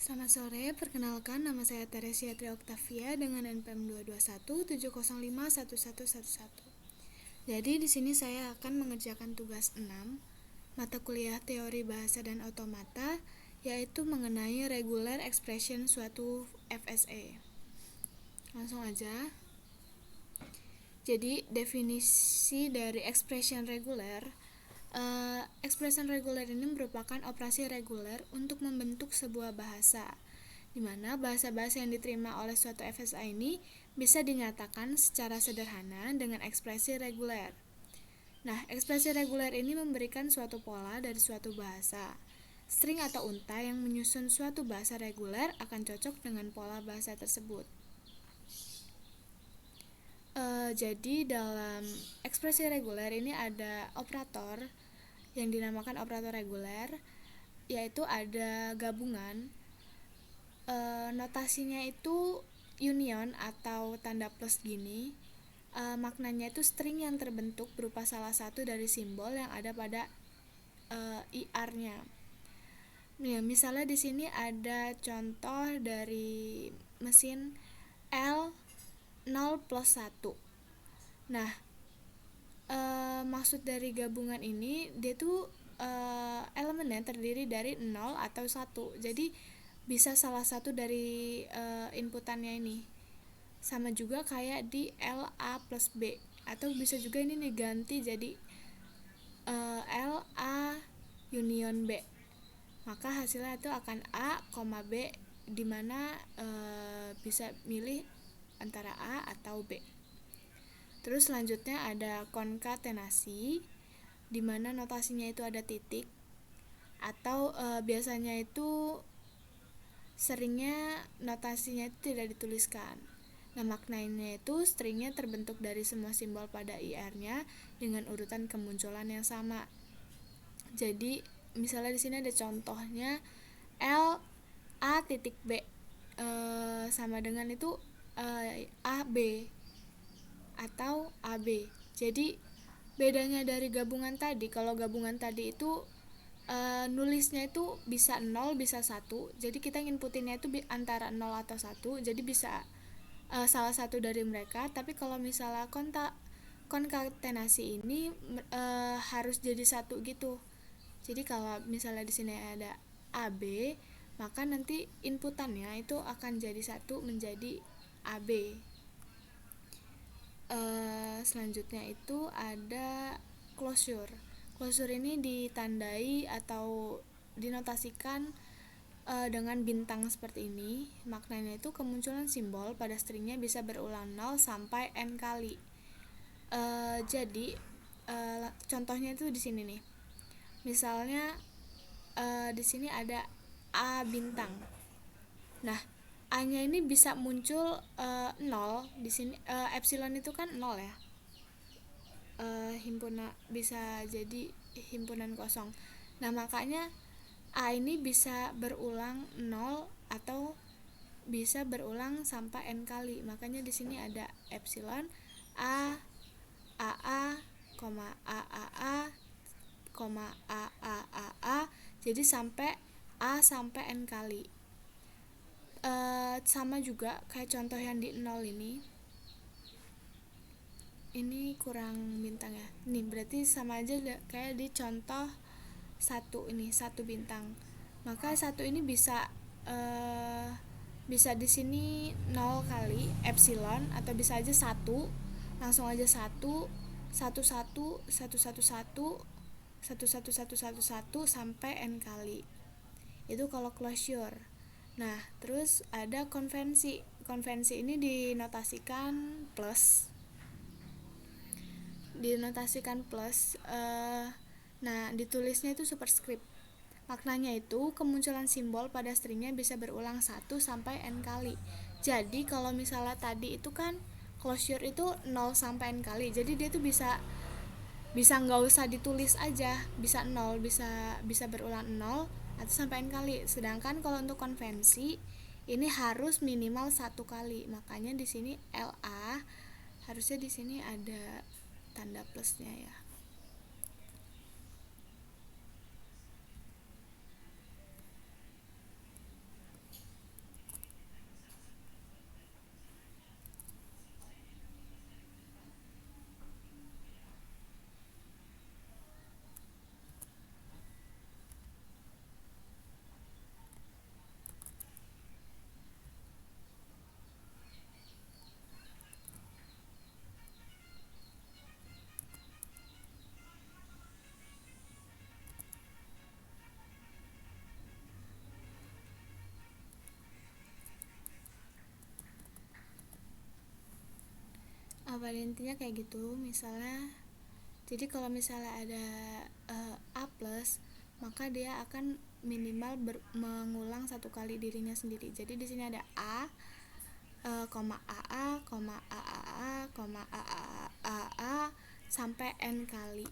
Selamat sore, perkenalkan nama saya Teresia Tri Oktavia dengan NPM 22170511111. Jadi di sini saya akan mengerjakan tugas 6 mata kuliah teori bahasa dan automata, yaitu mengenai regular expression suatu FSA. Langsung aja. Jadi definisi dari expression regular. Expression reguler ini merupakan operasi reguler untuk membentuk sebuah bahasa, di mana bahasa-bahasa yang diterima oleh suatu FSA ini bisa dinyatakan secara sederhana dengan ekspresi reguler. Nah, ekspresi reguler ini memberikan suatu pola dari suatu bahasa. String atau unta yang menyusun suatu bahasa reguler akan cocok dengan pola bahasa tersebut. Jadi dalam ekspresi reguler ini ada operator yang dinamakan operator reguler, yaitu ada gabungan. Notasinya itu union atau tanda plus gini. Maknanya itu string yang terbentuk berupa salah satu dari simbol yang ada pada IR-nya. Ya, misalnya di sini ada contoh dari mesin L 0 plus 1. Nah, maksud dari gabungan ini, dia tuh elemennya terdiri dari 0 atau 1. Jadi bisa salah satu dari inputannya ini. Sama juga kayak di LA plus B, atau bisa juga ini diganti jadi LA union B. Maka hasilnya itu akan A, B, dimana bisa milih antara A atau B. Terus selanjutnya ada konkatenasi, di mana notasinya itu ada titik, atau biasanya itu seringnya notasinya itu tidak dituliskan. Nah, maknanya itu stringnya terbentuk dari semua simbol pada IR-nya dengan urutan kemunculan yang sama. Jadi misalnya di sini ada contohnya L A titik B, sama dengan itu A B atau AB. Jadi bedanya dari gabungan tadi, kalau gabungan tadi itu nulisnya itu bisa 0 bisa 1. Jadi kita nginputinnya itu antara 0 atau 1. Jadi bisa salah satu dari mereka. Tapi kalau misalnya konkatenasi ini harus jadi satu gitu. Jadi kalau misalnya di sini ada AB, maka nanti inputannya itu akan jadi satu menjadi AB. Selanjutnya itu ada closure. Closure ini ditandai atau dinotasikan dengan bintang seperti ini. Maknanya itu kemunculan simbol pada stringnya bisa berulang 0 sampai n kali. Jadi contohnya itu di sini nih. Misalnya di sini ada A bintang. Nah, A-nya ini bisa muncul 0 di sini. Epsilon itu kan 0 ya. Himpunan bisa jadi himpunan kosong. Nah, makanya A ini bisa berulang 0 atau bisa berulang sampai n kali. Makanya di sini ada epsilon A AA, AAA, AAAA. Jadi sampai A sampai n kali. Sama juga kayak contoh yang di 0 ini kurang bintang ya. Nih berarti sama aja kayak di contoh 1 ini, 1 bintang. Maka 1 ini bisa bisa di sini 0 kali epsilon, atau bisa aja 1. Langsung aja 1 1 1 1 1 1 1 1 1 1 1 sampai n kali. Itu kalau closure. Nah, terus ada konvensi. Konvensi ini dinotasikan plus. Nah, ditulisnya itu superscript. Maknanya itu kemunculan simbol pada stringnya bisa berulang 1 sampai n kali. Jadi kalau misalnya tadi itu kan closure itu 0 sampai n kali. Jadi dia tuh bisa nggak usah ditulis aja, bisa 0, bisa berulang 0 atau sampai n kali. Sedangkan kalau untuk konvensi ini harus minimal 1 kali. Makanya di sini LA harusnya di sini ada tanda plusnya ya. pada intinya kayak gitu. Misalnya, jadi kalau misalnya ada A plus, maka dia akan minimal mengulang satu kali dirinya sendiri. Jadi di sini ada A, koma AA, koma AAA, koma AAA sampai n kali.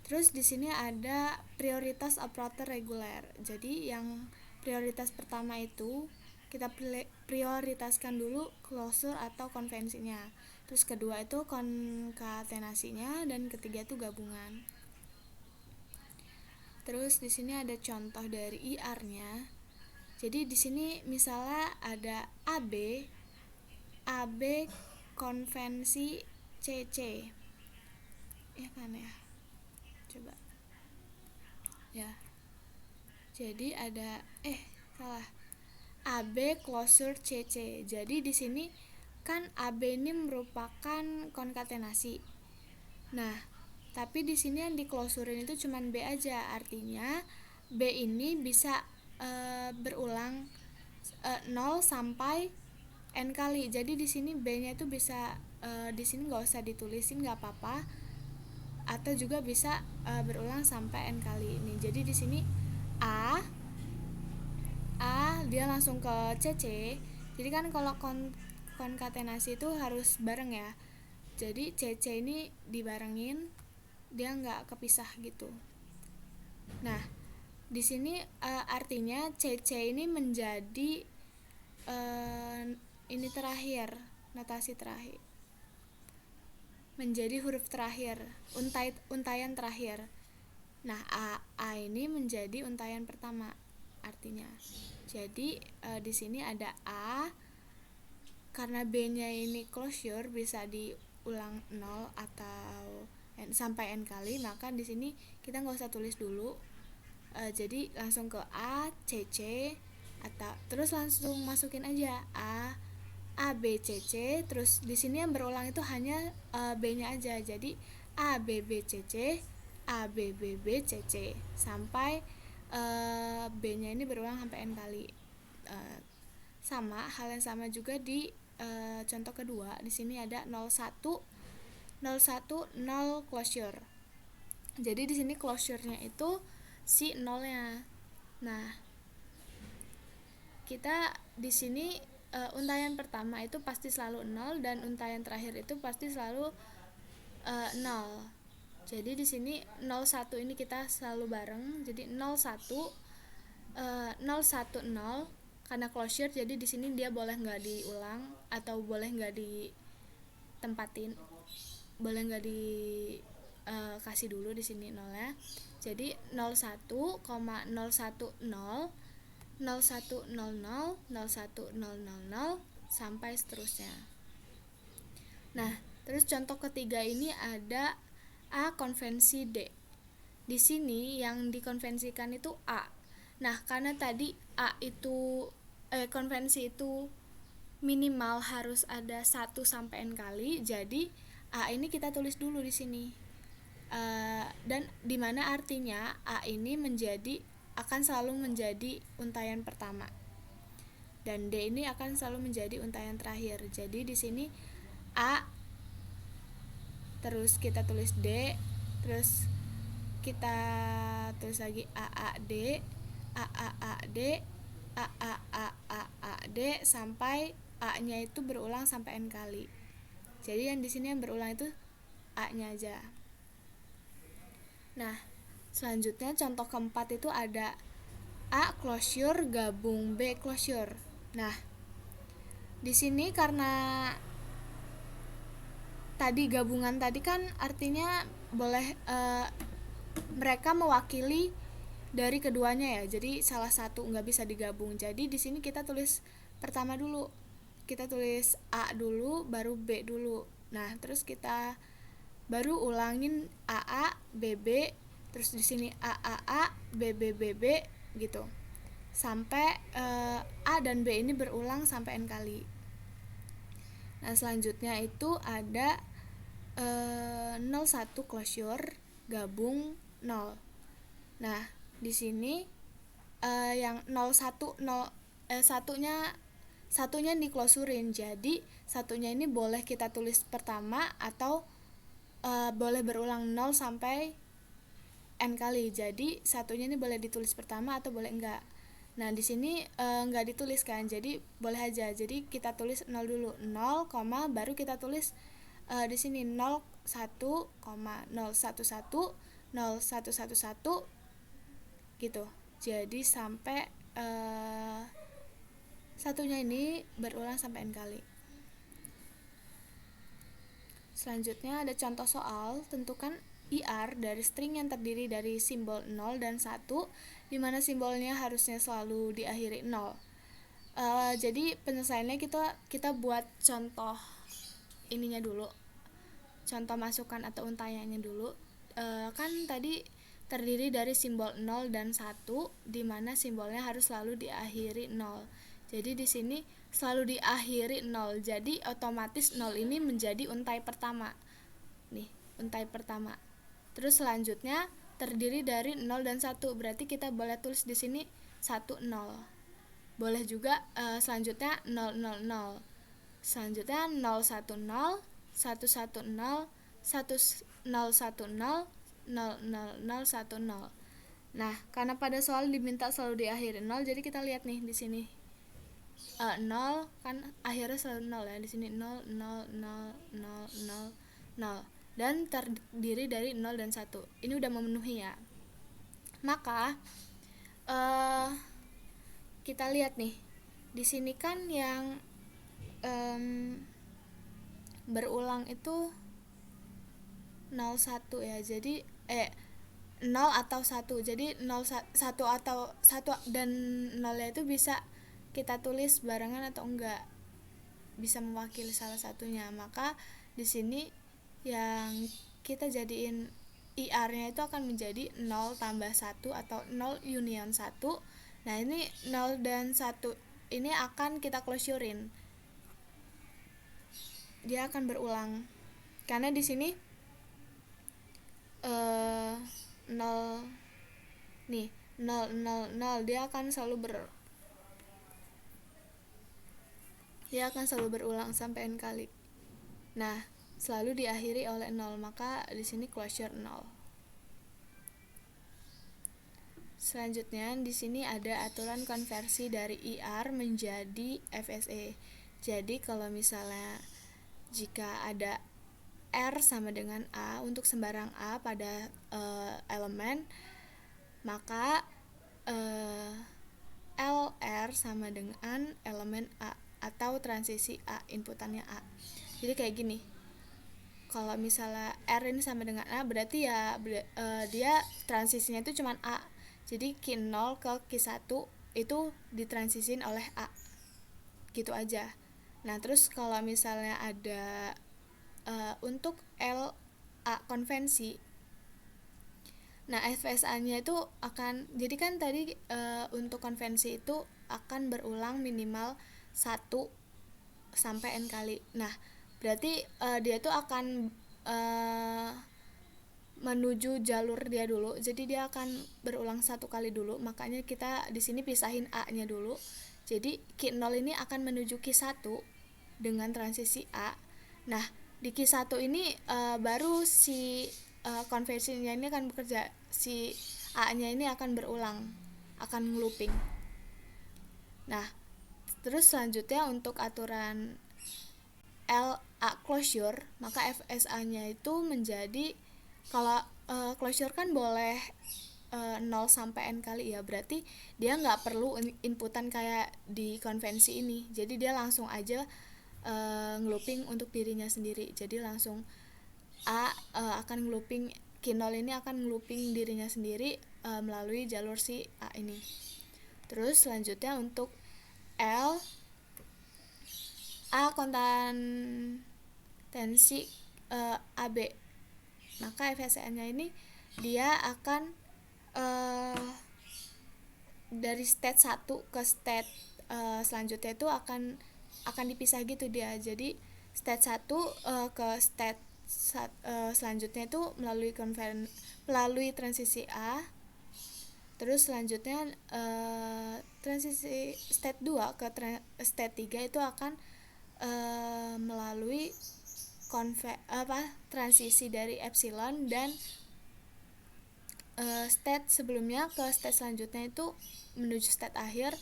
Terus di sini ada prioritas operator reguler. Jadi yang prioritas pertama itu kita prioritaskan dulu closure atau konvensinya. Terus kedua itu konkatenasinya, dan ketiga itu gabungan. Terus di sini ada contoh dari IR-nya. Jadi di sini misalnya ada AB konvensi CC. Ya kan ya? Coba. Ya. Jadi ada salah. AB closure CC. Jadi di sini kan AB ini merupakan konkatenasi. Nah, tapi di sini yang diklosurin itu cuman B aja. Artinya B ini bisa berulang 0 sampai n kali. Jadi di sini B-nya itu bisa di sini nggak usah ditulisin, nggak apa-apa. Atau juga bisa berulang sampai n kali ini. Jadi di sini A dia langsung ke CC. Jadi kan kalau konkatenasi itu harus bareng ya. Jadi CC ini dibarengin, dia nggak kepisah gitu. Nah, di sini artinya CC ini menjadi ini terakhir, notasi terakhir, menjadi huruf terakhir, untayan terakhir. Nah, A ini menjadi untayan pertama artinya. Jadi di sini ada A, karena B-nya ini closure bisa diulang 0 atau sampai n kali, maka di sini kita nggak usah tulis dulu. Jadi langsung ke A, C, C, atau terus langsung masukin aja A B C C. Terus di sini yang berulang itu hanya B-nya aja. Jadi A B B C C, A B B B C C sampai B-nya ini berulang sampai n kali. Sama hal yang sama juga di contoh kedua. Di sini ada 01 0 closure. Jadi di sini closure-nya itu si 0-nya. Nah, kita di sini untayan pertama itu pasti selalu 0, dan untayan terakhir itu pasti selalu 0. Jadi di sini 01 ini kita selalu bareng. Jadi 01 010 karena closure, jadi di sini dia boleh nggak diulang atau boleh nggak ditempatin, boleh nggak kasih dulu di sini 0-nya. Jadi 01, 010 0100 0100 sampai seterusnya. Nah, terus contoh ketiga ini ada A konvensi D. Di sini yang dikonvensikan itu A. Nah, karena tadi A itu konvensi itu minimal harus ada 1 sampai n kali, jadi A ini kita tulis dulu di sini. Dan dimana artinya A ini akan selalu menjadi untayan pertama, dan D ini akan selalu menjadi untayan terakhir. Jadi di sini A, terus kita tulis D, terus kita tulis lagi AAD, AAAD, AAAAD sampai A-nya itu berulang sampai n kali. Jadi yang di sini yang berulang itu A-nya aja. Nah, selanjutnya contoh keempat itu ada A closure gabung B closure. Nah, di sini karena tadi gabungan tadi kan artinya boleh mereka mewakili dari keduanya ya. Jadi salah satu nggak bisa digabung. Jadi di sini kita tulis pertama dulu. Kita tulis A dulu, baru B dulu. Nah, terus kita baru ulangin AA, BB, terus di sini AAA, BB, BB gitu. Sampai A dan B ini berulang sampai n kali. Nah, selanjutnya itu ada 01 closure gabung 0. Nah, di sini yang 01 satunya satunya diklosurin. Jadi satunya ini boleh kita tulis pertama atau boleh berulang 0 sampai n kali. Jadi satunya ini boleh ditulis pertama atau boleh enggak. Nah, di sini enggak ditulis kan. Jadi boleh aja. Jadi kita tulis 0 dulu. 0, baru kita tulis di sini 0 1, 0 1 1 0 1 1 1 gitu. Jadi sampai satunya ini berulang sampai n kali. Selanjutnya ada contoh soal, tentukan IR dari string yang terdiri dari simbol 0 dan 1, di mana simbolnya harusnya selalu diakhiri 0. Jadi penyelesaiannya kita buat contoh ininya dulu. Contoh masukan atau untaiannya dulu. Kan tadi terdiri dari simbol 0 dan 1, di mana simbolnya harus selalu diakhiri 0. Jadi di sini selalu diakhiri 0. Jadi otomatis 0 ini menjadi untai pertama. Nih, untai pertama. Terus selanjutnya terdiri dari 0 dan 1. Berarti kita boleh tulis di sini 1 0. Boleh juga selanjutnya 0 0 0. Selanjutnya 0 1 0, 1 1 0, 1 0 1 0, 0 0 0 1 0. Nah, karena pada soal diminta selalu diakhiri 0, jadi kita lihat nih di sini. 0 kan akhirnya selalu 0 ya. Di sini 0 0 0 0 0 0 dan terdiri dari 0 dan 1. Ini udah memenuhi ya. Maka kita lihat nih. Di sini kan yang berulang itu 0 1 ya. Jadi 0 atau 1. Jadi 0 1 atau 1 dan 0 itu bisa kita tulis barengan atau enggak. Bisa mewakili salah satunya. Maka di sini yang kita jadiin IR-nya itu akan menjadi 0 tambah 1 atau 0 union 1. Nah, ini 0 dan 1 ini akan kita closurein. Dia akan berulang. Karena di sini 0 nih 0 0 0 dia akan selalu berulang sampai n kali. Nah, selalu diakhiri oleh 0, maka di sini closure 0. Selanjutnya di sini ada aturan konversi dari IR menjadi FSE. Jadi kalau misalnya jika ada R sama dengan A untuk sembarang A pada elemen, maka LR sama dengan elemen A atau transisi A, inputannya A. Jadi kayak gini. Kalau misalnya R ini sama dengan A, berarti ya dia transisinya itu cuma A. Jadi Q0 ke Q1 itu ditransisin oleh A. Gitu aja. Nah, terus kalau misalnya ada untuk LA konvensi, nah FSA-nya itu akan, jadi kan tadi untuk konvensi itu akan berulang minimal 1 sampai n kali. Nah, berarti dia tuh akan menuju jalur dia dulu. Jadi dia akan berulang 1 kali dulu. Makanya kita di sini pisahin A-nya dulu. Jadi Q0 ini akan menuju Q1 dengan transisi A. Nah, di Q1 ini baru si konversinya ini akan bekerja. Si A-nya ini akan berulang, akan looping. Nah, terus selanjutnya untuk aturan LA closure, maka FSA-nya itu menjadi, kalau closure kan boleh 0 sampai n kali ya, berarti dia nggak perlu inputan kayak di konvensi ini. Jadi dia langsung aja ngelooping untuk dirinya sendiri. Jadi langsung A akan ngelooping, Q0 ini akan ngelooping dirinya sendiri melalui jalur si A ini. Terus selanjutnya untuk L A konstansi AB, maka FSA-nya ini dia akan dari state 1 ke state selanjutnya itu akan dipisah gitu dia. Jadi state 1 ke state selanjutnya itu melalui transisi A. Terus selanjutnya transisi state 2 ke state 3 itu akan melalui transisi dari epsilon, dan state sebelumnya ke state selanjutnya itu menuju state akhir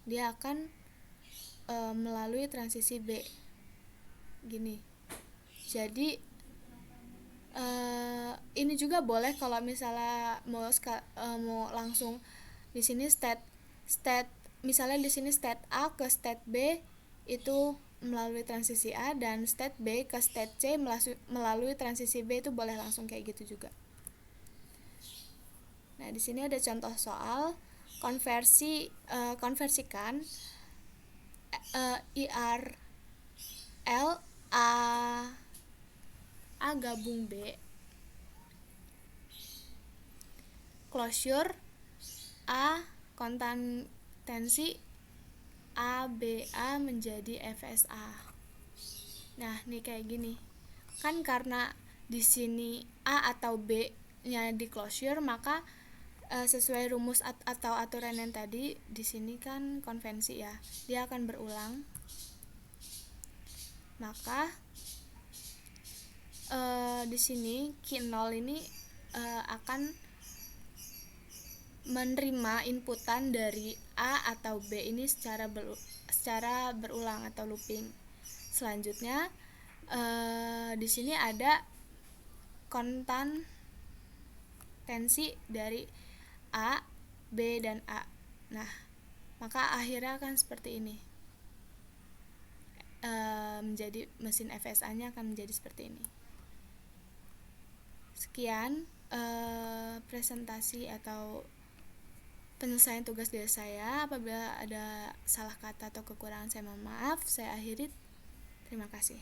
dia akan melalui transisi B gini. Jadi ini juga boleh kalau misalnya mau langsung di sini state misalnya di sini state A ke state B itu melalui transisi A, dan state B ke state C melalui transisi B, itu boleh langsung kayak gitu juga. Nah, di sini ada contoh soal konversikan IRL A gabung B, closure A kontantensi ABA menjadi FSA. Nah, nih kayak gini. Kan karena di sini A atau B-nya di closure, maka sesuai rumus atau aturan yang tadi, di sini kan konvensi ya. Dia akan berulang. Maka di sini Q0 ini akan menerima inputan dari A atau B ini secara berulang atau looping. Selanjutnya di sini ada kontantensi dari A, B, dan A. Nah, maka akhirnya akan seperti ini. Menjadi mesin FSA-nya akan menjadi seperti ini. Sekian presentasi atau penyelesaian tugas dari saya. Apabila ada salah kata atau kekurangan, saya mohon maaf. Saya akhiri. Terima kasih.